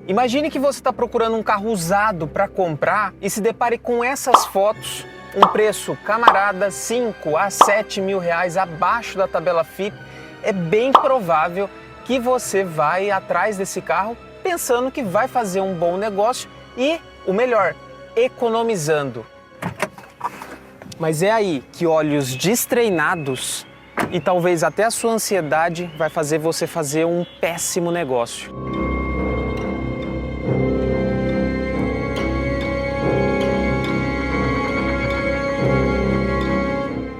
Imagine que você está procurando um carro usado para comprar e se depare com essas fotos, um preço camarada 5 a 7 mil reais abaixo da tabela FIPE. É bem provável que você vai atrás desse carro pensando que vai fazer um bom negócio e, o melhor, economizando. Mas é aí que olhos destreinados e talvez até a sua ansiedade vai fazer você fazer um péssimo negócio.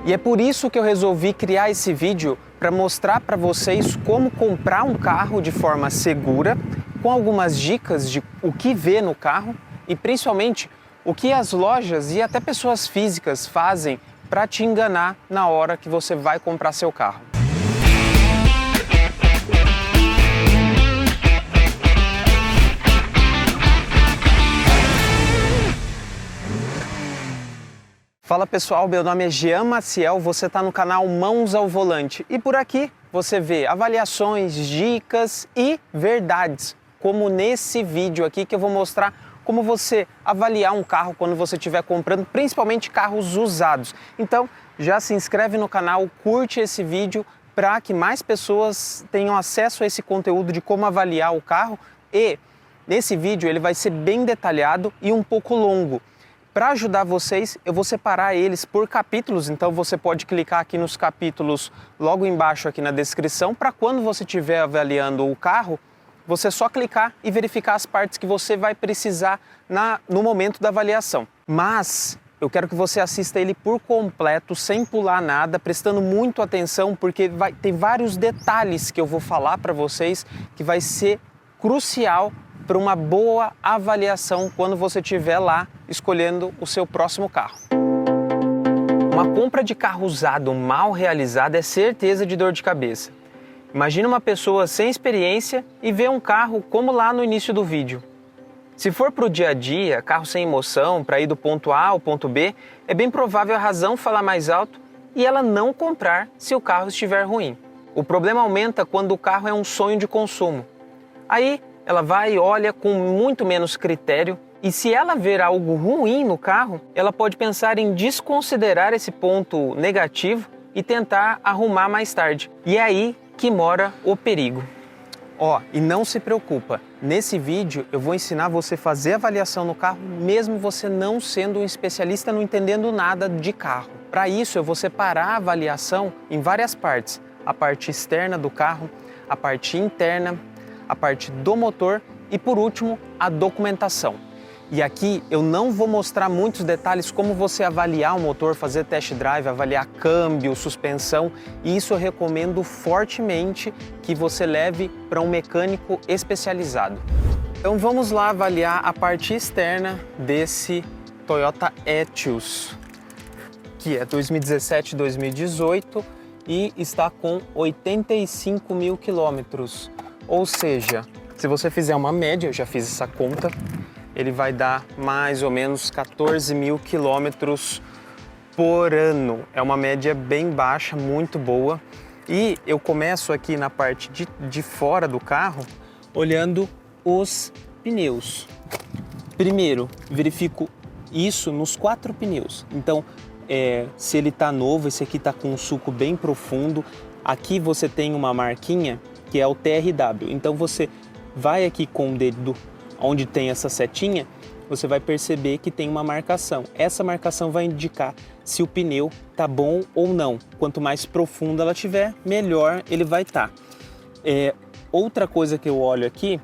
E é por isso que eu resolvi criar esse vídeo para mostrar para vocês como comprar um carro de forma segura, com algumas dicas de o que ver no carro e principalmente o que as lojas e até pessoas físicas fazem para te enganar na hora que você vai comprar seu carro. Fala pessoal, meu nome é Jean Maciel, você está no canal Mãos ao Volante e por aqui você vê avaliações, dicas e verdades, como nesse vídeo aqui que eu vou mostrar como você avaliar um carro quando você estiver comprando, principalmente carros usados. Então já se inscreve no canal, curte esse vídeo para que mais pessoas tenham acesso a esse conteúdo de como avaliar o carro e nesse vídeo ele vai ser bem detalhado e um pouco longo. Para ajudar vocês, eu vou separar eles por capítulos, então você pode clicar aqui nos capítulos logo embaixo aqui na descrição, para quando você estiver avaliando o carro, você só clicar e verificar as partes que você vai precisar no momento da avaliação. Mas eu quero que você assista ele por completo, sem pular nada, prestando muito atenção, porque vai ter vários detalhes que eu vou falar para vocês que vai ser crucial para uma boa avaliação quando você estiver lá escolhendo o seu próximo carro. Uma compra de carro usado mal realizada é certeza de dor de cabeça. Imagina uma pessoa sem experiência e vê um carro como lá no início do vídeo. Se for para o dia a dia, carro sem emoção, para ir do ponto A ao ponto B, é bem provável a razão falar mais alto e ela não comprar se o carro estiver ruim. O problema aumenta quando o carro é um sonho de consumo. Aí ela vai e olha com muito menos critério e se ela ver algo ruim no carro, ela pode pensar em desconsiderar esse ponto negativo e tentar arrumar mais tarde. E é aí que mora o perigo. E não se preocupa, nesse vídeo eu vou ensinar você a fazer avaliação no carro mesmo você não sendo um especialista, não entendendo nada de carro. Para isso eu vou separar a avaliação em várias partes, a parte externa do carro, a parte interna, a parte do motor e por último a documentação. E aqui eu não vou mostrar muitos detalhes como você avaliar o motor, fazer test drive, avaliar câmbio, suspensão, e isso eu recomendo fortemente que você leve para um mecânico especializado. Então vamos lá avaliar a parte externa desse Toyota Etios, que é 2017-2018 e está com 85 mil quilômetros. Ou seja, se você fizer uma média, eu já fiz essa conta, ele vai dar mais ou menos 14 mil quilômetros por ano. É uma média bem baixa, muito boa. E eu começo aqui na parte de fora do carro, olhando os pneus. Primeiro, verifico isso nos 4 pneus. Então, se ele está novo, esse aqui está com um sulco bem profundo. Aqui você tem uma marquinha que é o TRW. Então você vai aqui com o dedo onde tem essa setinha, você vai perceber que tem uma marcação. Essa marcação vai indicar se o pneu tá bom ou não. Quanto mais profunda ela tiver, melhor ele vai estar. Outra coisa que eu olho aqui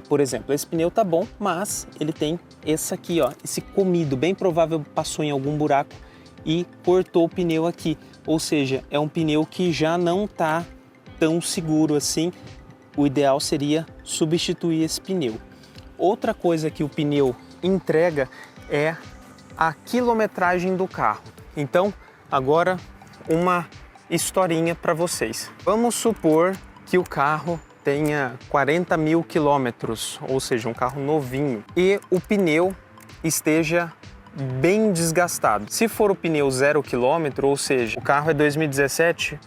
por exemplo, esse pneu tá bom, mas ele tem esse aqui, esse comido, bem provável passou em algum buraco e cortou o pneu aqui. Ou seja, é um pneu que já não tá tão seguro assim. O ideal seria substituir esse pneu. Outra coisa que o pneu entrega é a quilometragem do carro. Então, agora uma historinha para vocês. Vamos supor que o carro tenha 40 mil quilômetros, ou seja, um carro novinho, e o pneu esteja bem desgastado. Se for o pneu 0 km, ou seja, o carro é 2017,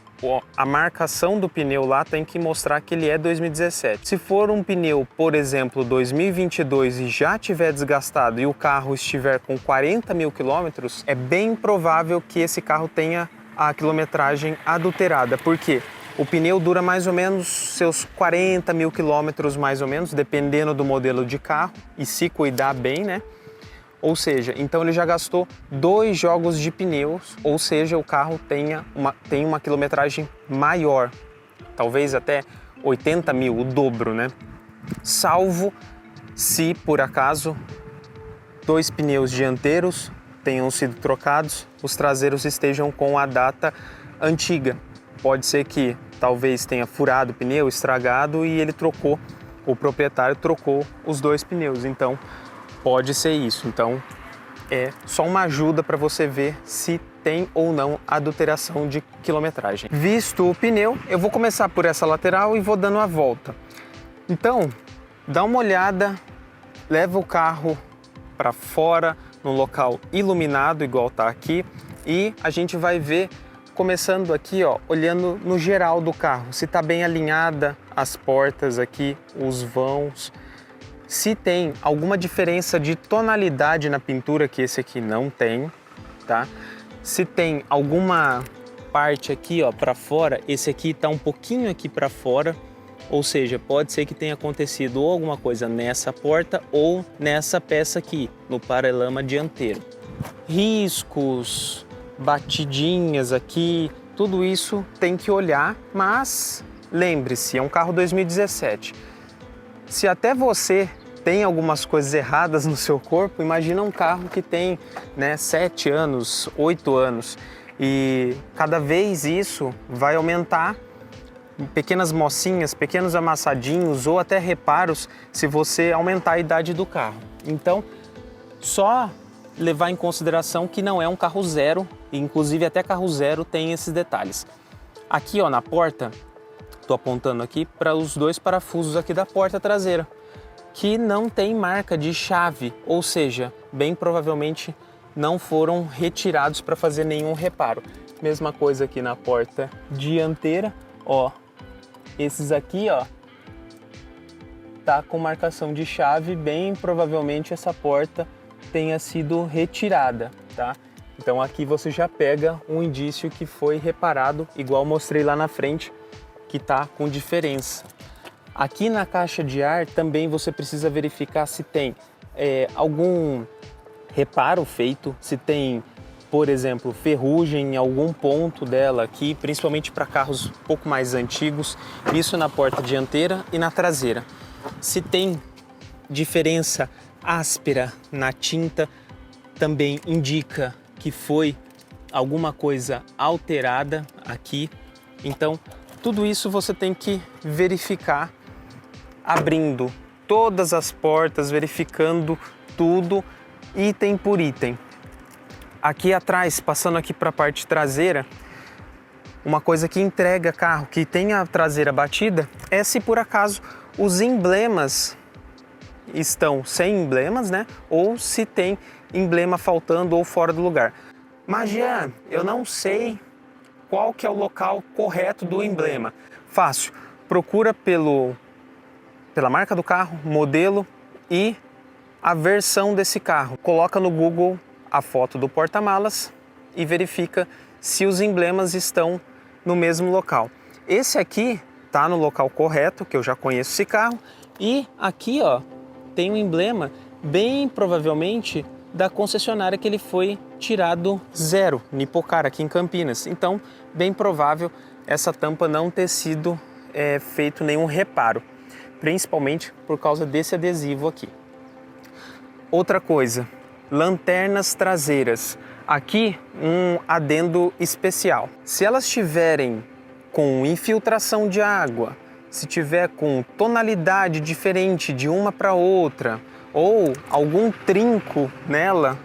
a marcação do pneu lá tem que mostrar que ele é 2017. Se for um pneu, por exemplo, 2022 e já tiver desgastado e o carro estiver com 40 mil quilômetros, é bem provável que esse carro tenha a quilometragem adulterada. Por quê? O pneu dura mais ou menos seus 40 mil quilômetros, mais ou menos, dependendo do modelo de carro e se cuidar bem, né? Ou seja, então ele já gastou 2 jogos de pneus, ou seja, o carro tem uma quilometragem maior, talvez até 80 mil, o dobro, né? Salvo se, por acaso, 2 pneus dianteiros tenham sido trocados, os traseiros estejam com a data antiga. Pode ser que talvez tenha furado o pneu, estragado e ele trocou, o proprietário trocou os 2 pneus, então pode ser isso. Então é só uma ajuda para você ver se tem ou não adulteração de quilometragem. Visto o pneu, eu vou começar por essa lateral e vou dando a volta. Então, dá uma olhada, leva o carro para fora, num local iluminado, igual tá aqui, e a gente vai ver, começando aqui, ó, olhando no geral do carro, se tá bem alinhada as portas aqui, os vãos, se tem alguma diferença de tonalidade na pintura, que esse aqui não tem, tá? Se tem alguma parte aqui, ó, para fora, esse aqui tá um pouquinho aqui para fora, ou seja, pode ser que tenha acontecido ou alguma coisa nessa porta ou nessa peça aqui, no paralama dianteiro. Riscos, batidinhas aqui, tudo isso tem que olhar, mas lembre-se, é um carro 2017. Se até você tem algumas coisas erradas no seu corpo, imagina um carro que tem, né, 7 anos, 8 anos, e cada vez isso vai aumentar, pequenas mocinhas, pequenos amassadinhos ou até reparos se você aumentar a idade do carro. Então, só levar em consideração que não é um carro zero, e inclusive até carro zero tem esses detalhes. Aqui, ó, na porta, tô apontando aqui para os 2 parafusos aqui da porta traseira, que não tem marca de chave, ou seja, bem provavelmente não foram retirados para fazer nenhum reparo. Mesma coisa aqui na porta dianteira, ó, esses aqui, ó, tá com marcação de chave, bem provavelmente essa porta tenha sido retirada, tá? Então aqui você já pega um indício que foi reparado, igual mostrei lá na frente, que tá com diferença. Aqui na caixa de ar também você precisa verificar se tem algum reparo feito, se tem, por exemplo, ferrugem em algum ponto dela aqui, principalmente para carros um pouco mais antigos, isso na porta dianteira e na traseira. Se tem diferença áspera na tinta, também indica que foi alguma coisa alterada aqui. Então, tudo isso você tem que verificar abrindo todas as portas, verificando tudo, item por item. Aqui atrás, passando aqui para a parte traseira, uma coisa que entrega carro que tem a traseira batida é se por acaso os emblemas estão sem emblemas, né? Ou se tem emblema faltando ou fora do lugar. Mas Jean, eu não sei qual que é o local correto do emblema. Fácil, procura pela marca do carro, modelo e a versão desse carro. Coloca no Google a foto do porta-malas e verifica se os emblemas estão no mesmo local. Esse aqui tá no local correto, que eu já conheço esse carro, e aqui, ó, tem um emblema bem provavelmente da concessionária que ele foi tirado zero, Nipocar, aqui em Campinas. Então, bem provável essa tampa não ter sido feito nenhum reparo, principalmente por causa desse adesivo aqui. Outra coisa, lanternas traseiras. Aqui um adendo especial. Se elas estiverem com infiltração de água, se tiver com tonalidade diferente de uma para outra, ou algum trinco nela,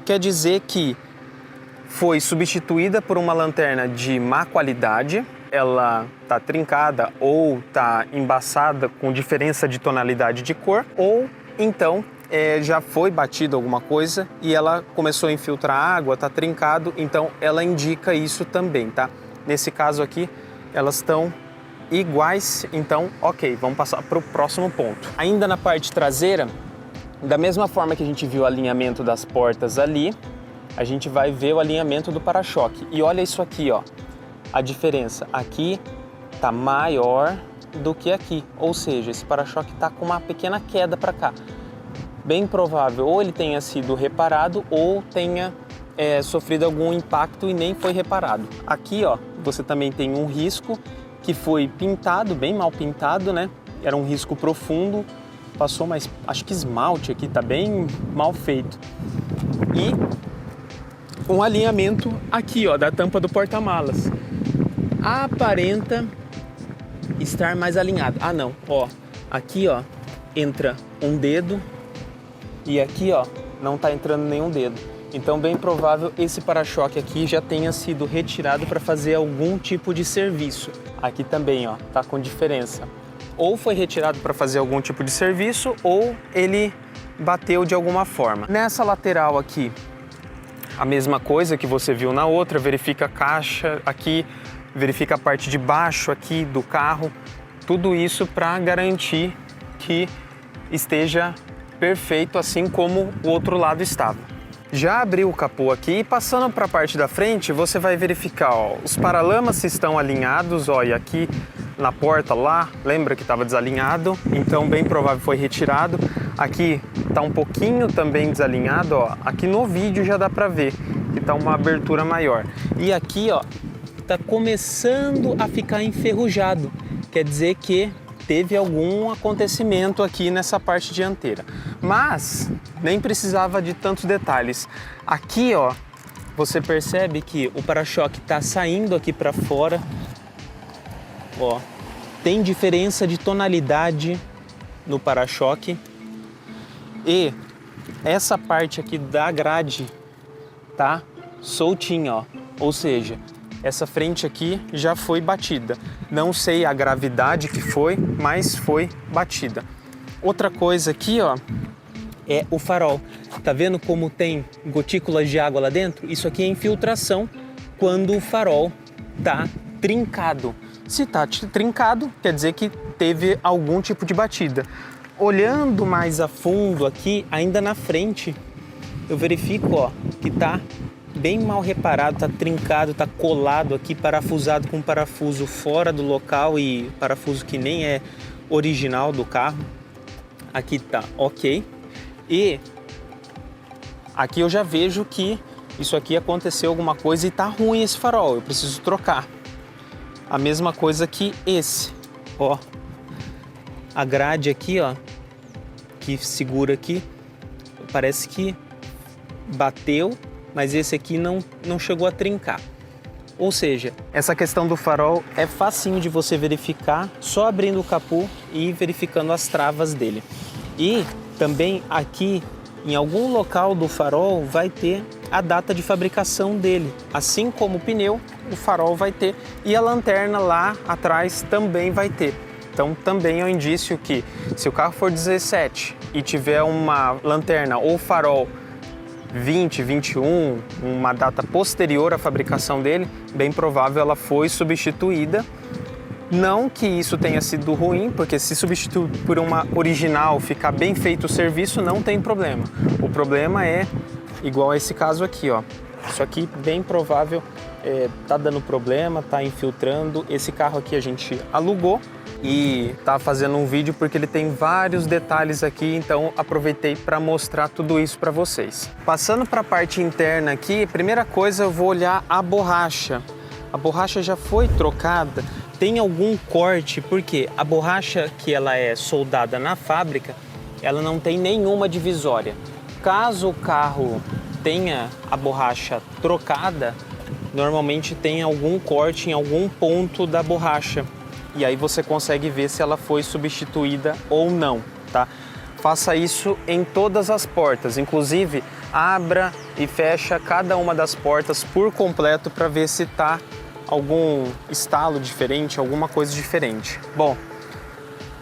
quer dizer que foi substituída por uma lanterna de má qualidade, ela está trincada ou está embaçada com diferença de tonalidade de cor, ou então já foi batida alguma coisa e ela começou a infiltrar água, está trincado, então ela indica isso também, tá? Nesse caso aqui, elas estão iguais, então ok, vamos passar para o próximo ponto. Ainda na parte traseira, da mesma forma que a gente viu o alinhamento das portas ali, a gente vai ver o alinhamento do para-choque. E olha isso aqui, ó, a diferença. Aqui tá maior do que aqui, ou seja, esse para-choque tá com uma pequena queda para cá. Bem provável ou ele tenha sido reparado ou tenha sofrido algum impacto e nem foi reparado. Aqui, ó, você também tem um risco que foi pintado, bem mal pintado, né? Era um risco profundo, passou, mas acho que esmalte aqui tá bem mal feito. E um alinhamento aqui, ó, da tampa do porta-malas. Aparenta estar mais alinhado. Ah, não, ó, aqui, ó, entra um dedo e aqui, ó, não tá entrando nenhum dedo. Então, bem provável esse para-choque aqui já tenha sido retirado para fazer algum tipo de serviço. Aqui também, ó, tá com diferença. Ou foi retirado para fazer algum tipo de serviço ou ele bateu de alguma forma. Nessa lateral aqui, a mesma coisa que você viu na outra, verifica a caixa aqui, verifica a parte de baixo aqui do carro. Tudo isso para garantir que esteja perfeito, assim como o outro lado estava. Já abriu o capô aqui e passando para a parte da frente, você vai verificar, ó, os paralamas se estão alinhados, ó, e aqui na porta lá, lembra que estava desalinhado, então bem provável foi retirado. Aqui está um pouquinho também desalinhado, ó, aqui no vídeo já dá para ver que está uma abertura maior. E aqui, ó, está começando a ficar enferrujado, quer dizer que teve algum acontecimento aqui nessa parte dianteira, mas nem precisava de tantos detalhes. Aqui, ó, você percebe que o para-choque está saindo aqui para fora, ó, tem diferença de tonalidade no para-choque e essa parte aqui da grade tá soltinha, ó, ou seja, essa frente aqui já foi batida. Não sei a gravidade que foi, mas foi batida. Outra coisa aqui, ó, é o farol. Tá vendo como tem gotículas de água lá dentro? Isso aqui é infiltração quando o farol tá trincado. Se tá trincado, quer dizer que teve algum tipo de batida. Olhando mais a fundo aqui, ainda na frente, eu verifico, ó, que tá bem mal reparado, tá trincado, tá colado aqui, parafusado com parafuso fora do local e parafuso que nem é original do carro. Aqui tá ok. E aqui eu já vejo que isso aqui aconteceu alguma coisa e tá ruim esse farol, eu preciso trocar. A mesma coisa que esse, ó. A grade aqui, ó, que segura aqui, parece que bateu, mas esse aqui não chegou a trincar. Ou seja, essa questão do farol é facinho de você verificar só abrindo o capô e verificando as travas dele. E também aqui, em algum local do farol, vai ter a data de fabricação dele. Assim como o pneu, o farol vai ter e a lanterna lá atrás também vai ter. Então também é um indício que se o carro for 17 e tiver uma lanterna ou farol 20, 21, uma data posterior à fabricação dele, bem provável ela foi substituída. Não que isso tenha sido ruim, porque se substituir por uma original, ficar bem feito o serviço, não tem problema. O problema é igual a esse caso aqui, ó. Isso aqui bem provável tá dando problema, tá infiltrando. Esse carro aqui a gente alugou e tá fazendo um vídeo porque ele tem vários detalhes aqui, então aproveitei para mostrar tudo isso para vocês. Passando para a parte interna aqui, primeira coisa eu vou olhar a borracha. A borracha já foi trocada, tem algum corte, porque a borracha que ela é soldada na fábrica, ela não tem nenhuma divisória. Caso o carro tenha a borracha trocada, normalmente tem algum corte em algum ponto da borracha. E aí você consegue ver se ela foi substituída ou não, tá? Faça isso em todas as portas, inclusive abra e fecha cada uma das portas por completo para ver se tá algum estalo diferente, alguma coisa diferente. Bom,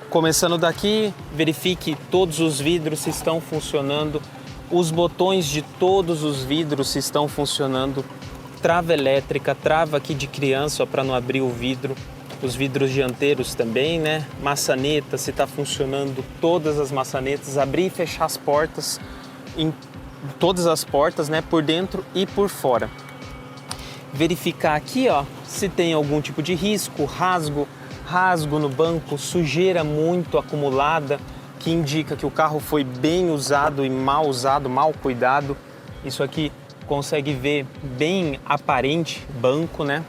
começando daqui, verifique todos os vidros se estão funcionando, os botões de todos os vidros se estão funcionando. trava elétrica, trava aqui de criança para não abrir o vidro, os vidros dianteiros também, né? Maçaneta, se está funcionando todas as maçanetas, abrir e fechar as portas, em todas as portas, né? Por dentro e por fora. Verificar aqui, ó, se tem algum tipo de risco, rasgo no banco, sujeira muito acumulada, que indica que o carro foi bem usado e mal usado, mal cuidado. Isso aqui consegue ver bem aparente banco, né?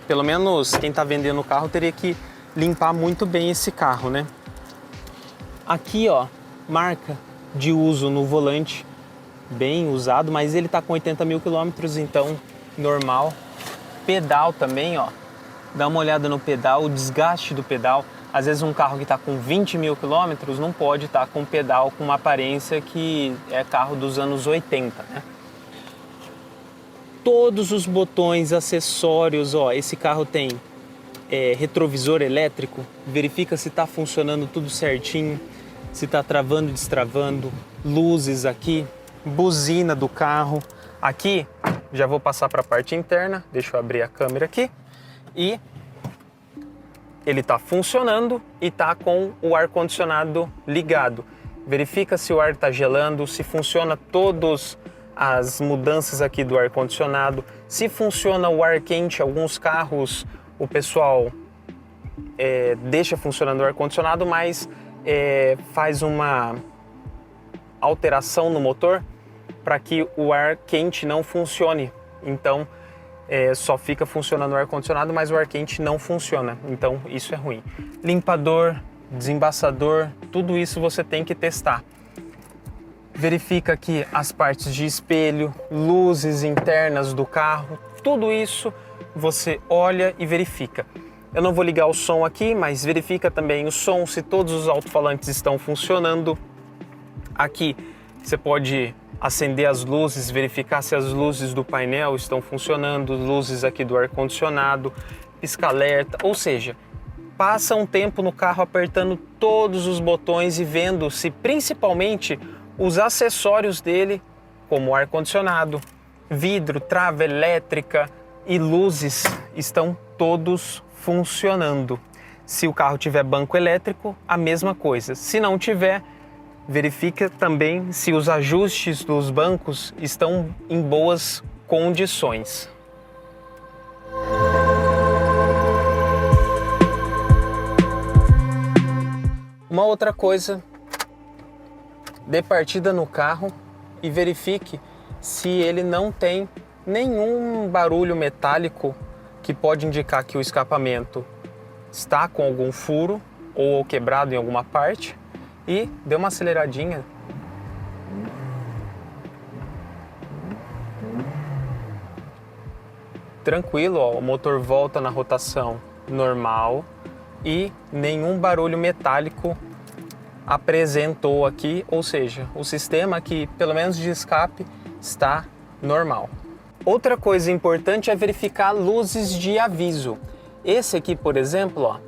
Pelo menos quem está vendendo o carro teria que limpar muito bem esse carro, né? Aqui, ó, marca de uso no volante, bem usado, mas ele está com 80 mil quilômetros, então normal. Pedal também, ó, dá uma olhada no pedal, o desgaste do pedal. Às vezes um carro que está com 20 mil quilômetros não pode estar com pedal com uma aparência que é carro dos anos 80, né? Todos os botões, acessórios, ó, esse carro tem retrovisor elétrico, verifica se está funcionando tudo certinho, se está travando, destravando, luzes aqui, buzina do carro. Aqui, já vou passar para a parte interna, deixa eu abrir a câmera aqui, e ele está funcionando e está com o ar-condicionado ligado. Verifica se o ar está gelando, se funciona todas as mudanças aqui do ar-condicionado, se funciona o ar quente. Alguns carros o pessoal deixa funcionando o ar-condicionado, mas faz uma alteração no motor para que o ar quente não funcione. Então só fica funcionando o ar-condicionado, mas o ar quente não funciona. Então isso é ruim. Limpador, desembaçador, tudo isso você tem que testar. Verifica aqui as partes de espelho, luzes internas do carro, tudo isso você olha e verifica. Eu não vou ligar o som aqui, mas verifica também o som, se todos os alto-falantes estão funcionando. Aqui você pode acender as luzes, verificar se as luzes do painel estão funcionando, luzes aqui do ar-condicionado, pisca-alerta, ou seja, passa um tempo no carro apertando todos os botões e vendo se principalmente os acessórios dele, como ar-condicionado, vidro, trava elétrica e luzes, estão todos funcionando. Se o carro tiver banco elétrico, a mesma coisa. Se não tiver, verifica também se os ajustes dos bancos estão em boas condições. Uma outra coisa, dê partida no carro e verifique se ele não tem nenhum barulho metálico que pode indicar que o escapamento está com algum furo ou quebrado em alguma parte, e dê uma aceleradinha. Tranquilo, ó, o motor volta na rotação normal e nenhum barulho metálico apresentou aqui, ou seja, o sistema aqui, pelo menos de escape, está normal. Outra coisa importante é verificar luzes de aviso. Esse aqui, por exemplo, ó,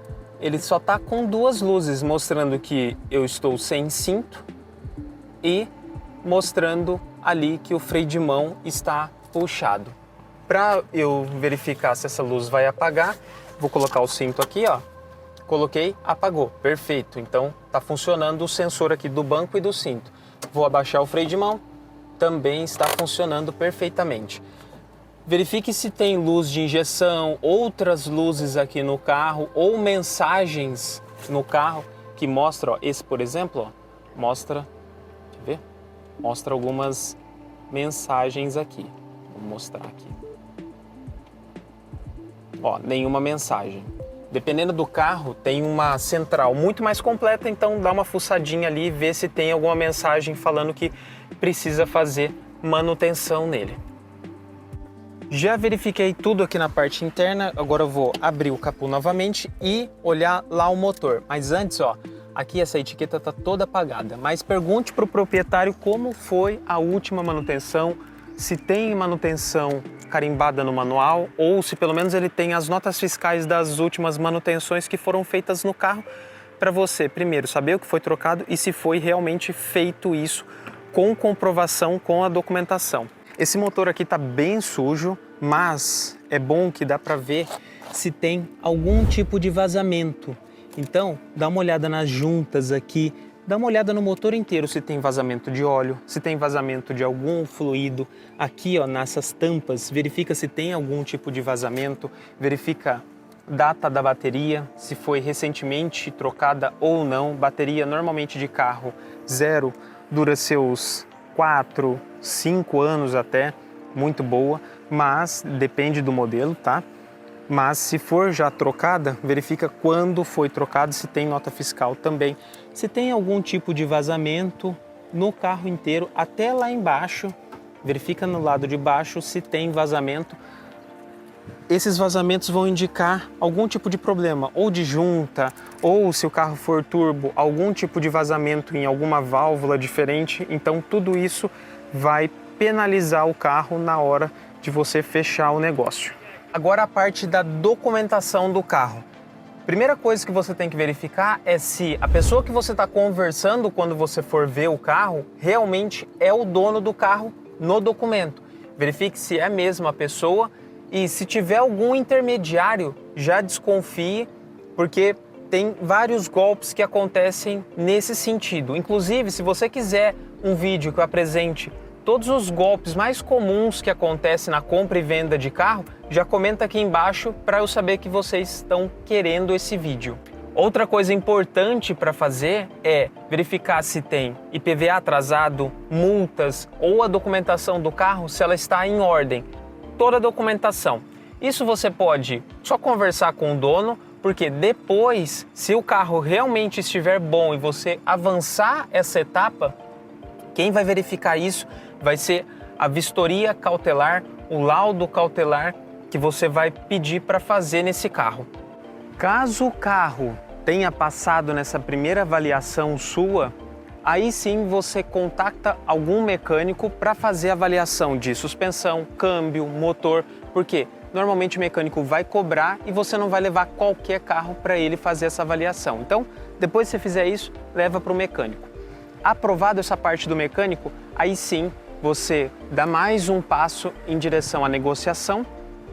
ele só está com duas luzes, mostrando que eu estou sem cinto e mostrando ali que o freio de mão está puxado. Para eu verificar se essa luz vai apagar, vou colocar o cinto aqui, ó. Coloquei, apagou, perfeito. Então está funcionando o sensor aqui do banco e do cinto. Vou abaixar o freio de mão, também está funcionando perfeitamente. Verifique se tem luz de injeção, outras luzes aqui no carro ou mensagens no carro que mostram, ó, esse por exemplo, ó, mostra, quer ver? Mostra algumas mensagens aqui. Vou mostrar aqui. Ó, nenhuma mensagem. Dependendo do carro, tem uma central muito mais completa, então dá uma fuçadinha ali e vê se tem alguma mensagem falando que precisa fazer manutenção nele. Já verifiquei tudo aqui na parte interna, agora eu vou abrir o capô novamente e olhar lá o motor. Mas antes, ó, aqui essa etiqueta está toda apagada, mas pergunte para o proprietário como foi a última manutenção, se tem manutenção carimbada no manual ou se pelo menos ele tem as notas fiscais das últimas manutenções que foram feitas no carro, para você primeiro saber o que foi trocado e se foi realmente feito isso com comprovação, com a documentação. Esse motor aqui está bem sujo, mas é bom que dá para ver se tem algum tipo de vazamento. Então, dá uma olhada nas juntas aqui, dá uma olhada no motor inteiro se tem vazamento de óleo, se tem vazamento de algum fluido. Aqui, ó, nessas tampas, verifica se tem algum tipo de vazamento, verifica data da bateria, se foi recentemente trocada ou não. Bateria normalmente de carro zero dura seus 4, 5 anos até, muito boa, mas depende do modelo, tá? Mas se for já trocada, verifica quando foi trocado, se tem nota fiscal também. Se tem algum tipo de vazamento no carro inteiro, até lá embaixo, verifica no lado de baixo se tem vazamento. Esses vazamentos vão indicar algum tipo de problema, ou de junta, ou se o carro for turbo, algum tipo de vazamento em alguma válvula diferente. Então tudo isso vai penalizar o carro na hora de você fechar o negócio. Agora a parte da documentação do carro. Primeira coisa que você tem que verificar é se a pessoa que você está conversando quando você for ver o carro realmente é o dono do carro no documento. Verifique se é mesmo a pessoa e se tiver algum intermediário, já desconfie, porque tem vários golpes que acontecem nesse sentido. Inclusive, se você quiser um vídeo que eu apresente todos os golpes mais comuns que acontecem na compra e venda de carro, já comenta aqui embaixo para eu saber que vocês estão querendo esse vídeo. Outra coisa importante para fazer é verificar se tem IPVA atrasado, multas ou a documentação do carro, se ela está em ordem. Toda a documentação. Isso você pode só conversar com o dono, porque depois, se o carro realmente estiver bom e você avançar essa etapa, quem vai verificar isso vai ser a vistoria cautelar, o laudo cautelar que você vai pedir para fazer nesse carro. Caso o carro tenha passado nessa primeira avaliação sua, aí sim você contacta algum mecânico para fazer a avaliação de suspensão, câmbio, motor, porque normalmente o mecânico vai cobrar e você não vai levar qualquer carro para ele fazer essa avaliação. Então, depois que você fizer isso, leva para o mecânico. Aprovado essa parte do mecânico, aí sim você dá mais um passo em direção à negociação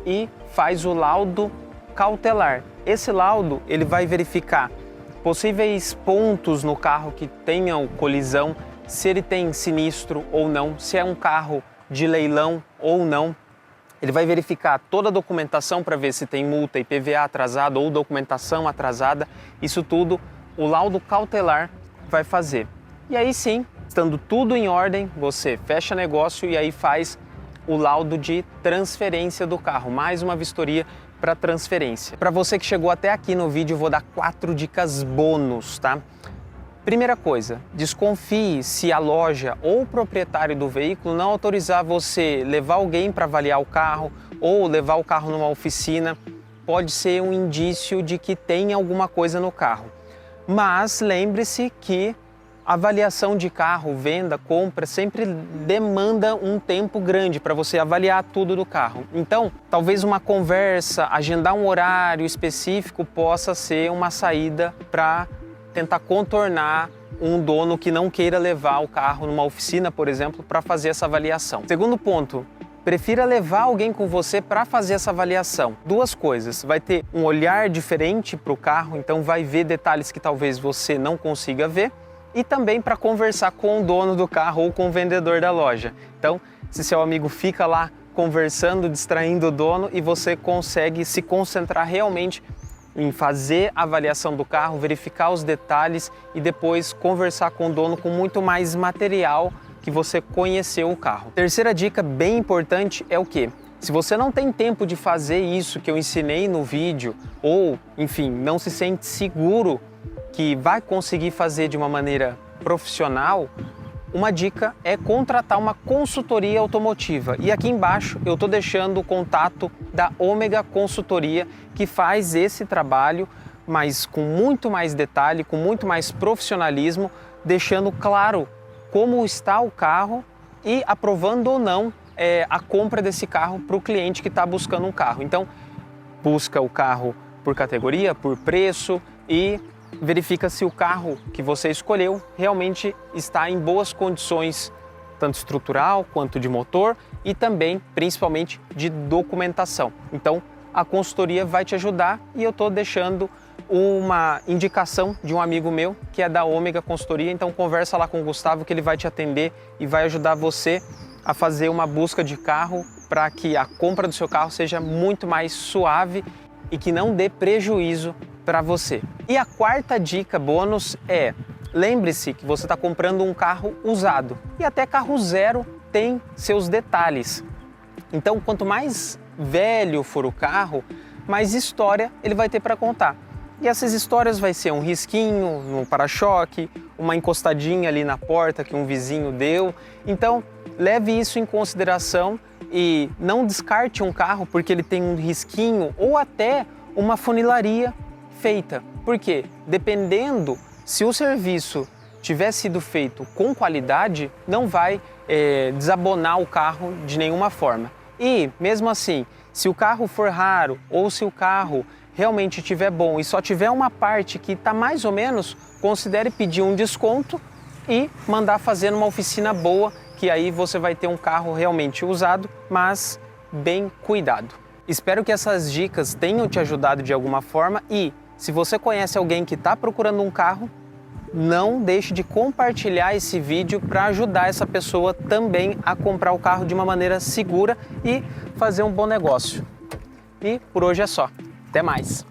e faz o laudo cautelar. Esse laudo ele vai verificar possíveis pontos no carro que tenham colisão, se ele tem sinistro ou não, se é um carro de leilão ou não. Ele vai verificar toda a documentação para ver se tem multa, IPVA atrasado ou documentação atrasada. Isso tudo o laudo cautelar vai fazer. E aí sim, estando tudo em ordem, você fecha negócio e aí faz o laudo de transferência do carro, mais uma vistoria para transferência. Para você que chegou até aqui no vídeo, eu vou dar 4 dicas bônus, tá? Primeira coisa, desconfie se a loja ou o proprietário do veículo não autorizar você levar alguém para avaliar o carro ou levar o carro numa oficina. Pode ser um indício de que tem alguma coisa no carro. Mas lembre-se que avaliação de carro, venda, compra, sempre demanda um tempo grande para você avaliar tudo do carro. Então, talvez uma conversa, agendar um horário específico possa ser uma saída para tentar contornar um dono que não queira levar o carro numa oficina, por exemplo, para fazer essa avaliação. Segundo ponto, prefira levar alguém com você para fazer essa avaliação. 2 coisas, vai ter um olhar diferente para o carro, então vai ver detalhes que talvez você não consiga ver, e também para conversar com o dono do carro ou com o vendedor da loja. Então, se seu amigo fica lá conversando, distraindo o dono e você consegue se concentrar realmente em fazer a avaliação do carro, verificar os detalhes e depois conversar com o dono com muito mais material que você conheceu o carro. Terceira dica bem importante é o quê? Se você não tem tempo de fazer isso que eu ensinei no vídeo ou, enfim, não se sente seguro que vai conseguir fazer de uma maneira profissional, uma dica é contratar uma consultoria automotiva. E aqui embaixo eu estou deixando o contato da Ômega Consultoria, que faz esse trabalho, mas com muito mais detalhe, com muito mais profissionalismo, deixando claro como está o carro e aprovando ou não a compra desse carro para o cliente que está buscando um carro. Então, busca o carro por categoria, por preço e verifica se o carro que você escolheu realmente está em boas condições tanto estrutural quanto de motor e também, principalmente, de documentação. Então, a consultoria vai te ajudar e eu estou deixando uma indicação de um amigo meu que é da Ômega Consultoria, então conversa lá com o Gustavo que ele vai te atender e vai ajudar você a fazer uma busca de carro para que a compra do seu carro seja muito mais suave e que não dê prejuízo para você. E a quarta dica bônus é: lembre-se que você está comprando um carro usado e até carro zero tem seus detalhes. Então, quanto mais velho for o carro, mais história ele vai ter para contar. E essas histórias vai ser um risquinho no para-choque, uma encostadinha ali na porta que um vizinho deu. Então, leve isso em consideração e não descarte um carro porque ele tem um risquinho ou até uma funilaria feita. Por quê? Dependendo, se o serviço tiver sido feito com qualidade, não vai desabonar o carro de nenhuma forma. E, mesmo assim, se o carro for raro ou se o carro realmente estiver bom e só tiver uma parte que está mais ou menos, considere pedir um desconto e mandar fazer numa oficina boa, que aí você vai ter um carro realmente usado, mas bem cuidado. Espero que essas dicas tenham te ajudado de alguma forma e, se você conhece alguém que está procurando um carro, não deixe de compartilhar esse vídeo para ajudar essa pessoa também a comprar o carro de uma maneira segura e fazer um bom negócio. E por hoje é só. Até mais!